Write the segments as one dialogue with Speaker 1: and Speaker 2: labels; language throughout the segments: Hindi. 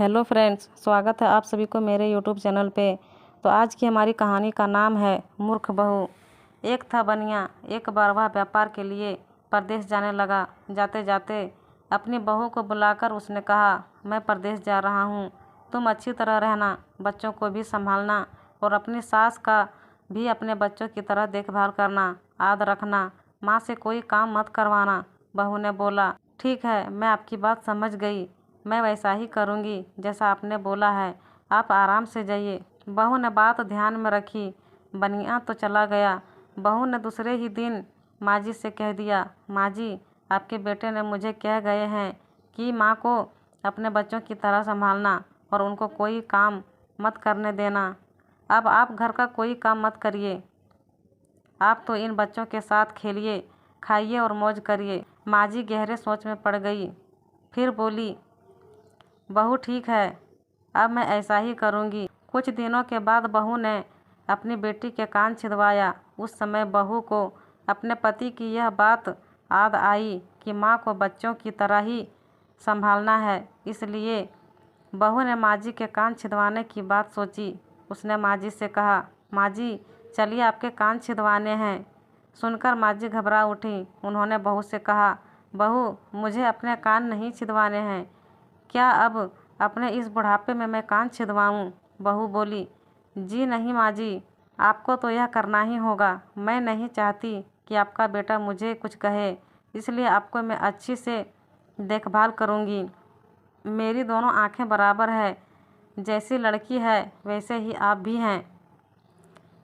Speaker 1: हेलो फ्रेंड्स, स्वागत है आप सभी को मेरे यूट्यूब चैनल पे। तो आज की हमारी कहानी का नाम है मूर्ख बहू। एक था बनिया, एक बार वह व्यापार के लिए परदेश जाने लगा। जाते जाते अपनी बहू को बुलाकर उसने कहा, मैं परदेश जा रहा हूँ, तुम अच्छी तरह रहना, बच्चों को भी संभालना और अपनी सास का भी अपने बच्चों की तरह देखभाल करना, याद रखना, माँ से कोई काम मत करवाना। बहू ने बोला, ठीक है, मैं आपकी बात समझ गई, मैं वैसा ही करूँगी जैसा आपने बोला है, आप आराम से जाइए। बहू ने बात ध्यान में रखी। बनिया तो चला गया। बहू ने दूसरे ही दिन माँ जी से कह दिया, माँ जी, आपके बेटे ने मुझे कह गए हैं कि माँ को अपने बच्चों की तरह संभालना और उनको कोई काम मत करने देना। अब आप घर का कोई काम मत करिए, आप तो इन बच्चों के साथ खेलिए, खाइए और मौज करिए। माँ जी गहरे सोच में पड़ गई। फिर बोली, बहू ठीक है, अब मैं ऐसा ही करूँगी। कुछ दिनों के बाद बहू ने अपनी बेटी के कान छिदवाया। उस समय बहू को अपने पति की यह बात याद आई कि माँ को बच्चों की तरह ही संभालना है। इसलिए बहू ने माँ जी के कान छिदवाने की बात सोची। उसने माँ जी से कहा, माँ जी, चलिए आपके कान छिदवाने हैं। सुनकर माँ जी घबरा उठी। उन्होंने बहू से कहा, बहू, मुझे अपने कान नहीं छिदवाने हैं, क्या अब अपने इस बुढ़ापे में मैं कान छिदवाऊँ? बहू बोली, जी नहीं माँ जी, आपको तो यह करना ही होगा। मैं नहीं चाहती कि आपका बेटा मुझे कुछ कहे, इसलिए आपको मैं अच्छी से देखभाल करूँगी। मेरी दोनों आँखें बराबर है, जैसी लड़की है वैसे ही आप भी हैं।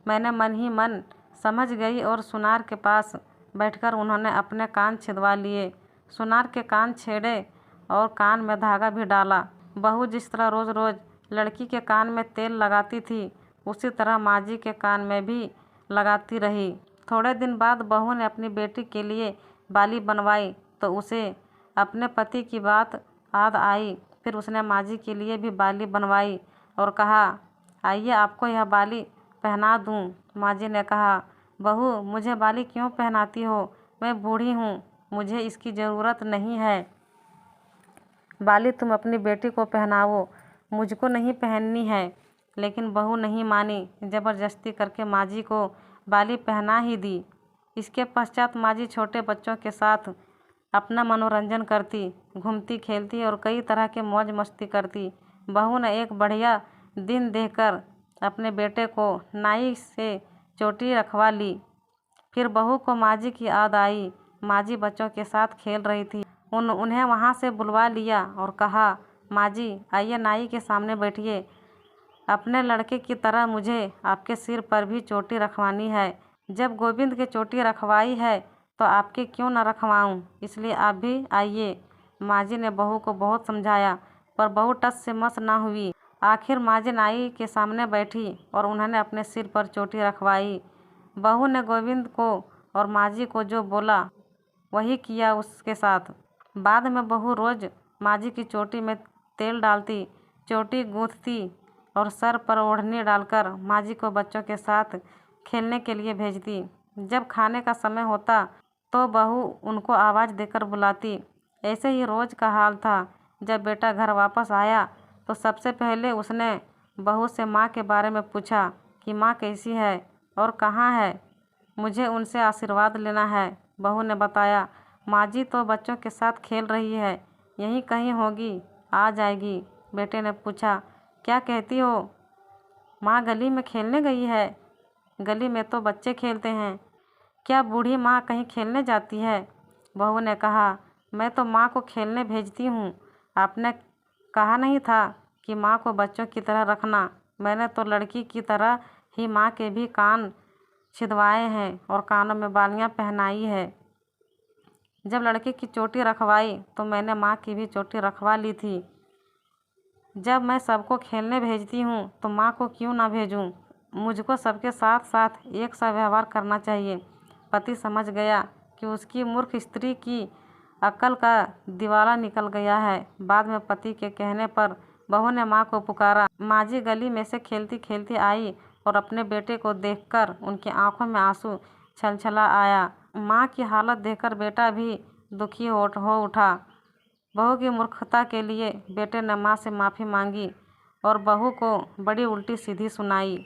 Speaker 1: मैंने मन ही मन समझ गई और सुनार के पास बैठकर उन्होंने अपने कान छिदवा लिए। सुनार के कान छेड़े और कान में धागा भी डाला। बहू जिस तरह रोज़ रोज़ लड़की के कान में तेल लगाती थी, उसी तरह माँ जी के कान में भी लगाती रही। थोड़े दिन बाद बहू ने अपनी बेटी के लिए बाली बनवाई तो उसे अपने पति की बात याद आई। फिर उसने माँ जी के लिए भी बाली बनवाई और कहा, आइए आपको यह बाली पहना दूँ। माँ जी ने कहा, बहू, मुझे बाली क्यों पहनाती हो? मैं बूढ़ी हूँ, मुझे इसकी ज़रूरत नहीं है। बाली तुम अपनी बेटी को पहनाओ, मुझको नहीं पहननी है। लेकिन बहू नहीं मानी। ज़बरदस्ती करके माँ जी को बाली पहना ही दी। इसके पश्चात माँ जी छोटे बच्चों के साथ अपना मनोरंजन करती, घूमती खेलती और कई तरह के मौज मस्ती करती। बहू ने एक बढ़िया दिन देखकर अपने बेटे को नाई से चोटी रखवा ली। फिर बहू को माँ जी की याद आई। माँ जी बच्चों के साथ खेल रही थी। उन्हें वहाँ से बुलवा लिया और कहा, माँ जी, आइए नाई के सामने बैठिए। अपने लड़के की तरह मुझे आपके सिर पर भी चोटी रखवानी है। जब गोविंद की चोटी रखवाई है तो आपके क्यों न रखवाऊँ, इसलिए आप भी आइए। माँ जी ने बहू को बहुत समझाया पर बहू टस से मस ना हुई। आखिर माँ जी नाई के सामने बैठी और उन्होंने अपने सिर पर चोटी रखवाई। बहू ने गोविंद को और माँ जी को जो बोला वही किया उसके साथ। बाद में बहू रोज़ माँ जी की चोटी में तेल डालती, चोटी गूँथती और सर पर ओढ़नी डालकर माँ जी को बच्चों के साथ खेलने के लिए भेजती। जब खाने का समय होता तो बहू उनको आवाज़ देकर बुलाती। ऐसे ही रोज़ का हाल था। जब बेटा घर वापस आया तो सबसे पहले उसने बहू से माँ के बारे में पूछा कि माँ कैसी है और कहाँ है, मुझे उनसे आशीर्वाद लेना है। बहू ने बताया, माँ जी तो बच्चों के साथ खेल रही है, यहीं कहीं होगी, आ जाएगी। बेटे ने पूछा, क्या कहती हो? माँ गली में खेलने गई है। गली में तो बच्चे खेलते हैं, क्या बूढ़ी माँ कहीं खेलने जाती है? बहू ने कहा, मैं तो माँ को खेलने भेजती हूँ। आपने कहा नहीं था कि माँ को बच्चों की तरह रखना? मैंने तो लड़की की तरह ही माँ के भी कान छिदवाए हैं और कानों में बालियाँ पहनाई है। जब लड़के की चोटी रखवाई तो मैंने माँ की भी चोटी रखवा ली थी। जब मैं सबको खेलने भेजती हूँ तो माँ को क्यों ना भेजूँ? मुझको सबके साथ साथ एक सा व्यवहार करना चाहिए। पति समझ गया कि उसकी मूर्ख स्त्री की अक्ल का दिवाला निकल गया है। बाद में पति के कहने पर बहू ने माँ को पुकारा। माँ जी गली में से खेलती खेलती आई और अपने बेटे को देखकर उनकी आंखों में आंसू छलछला आया। माँ की हालत देखकर बेटा भी दुखी हो उठा। बहू की मूर्खता के लिए बेटे ने माँ से माफ़ी मांगी और बहू को बड़ी उल्टी सीधी सुनाई।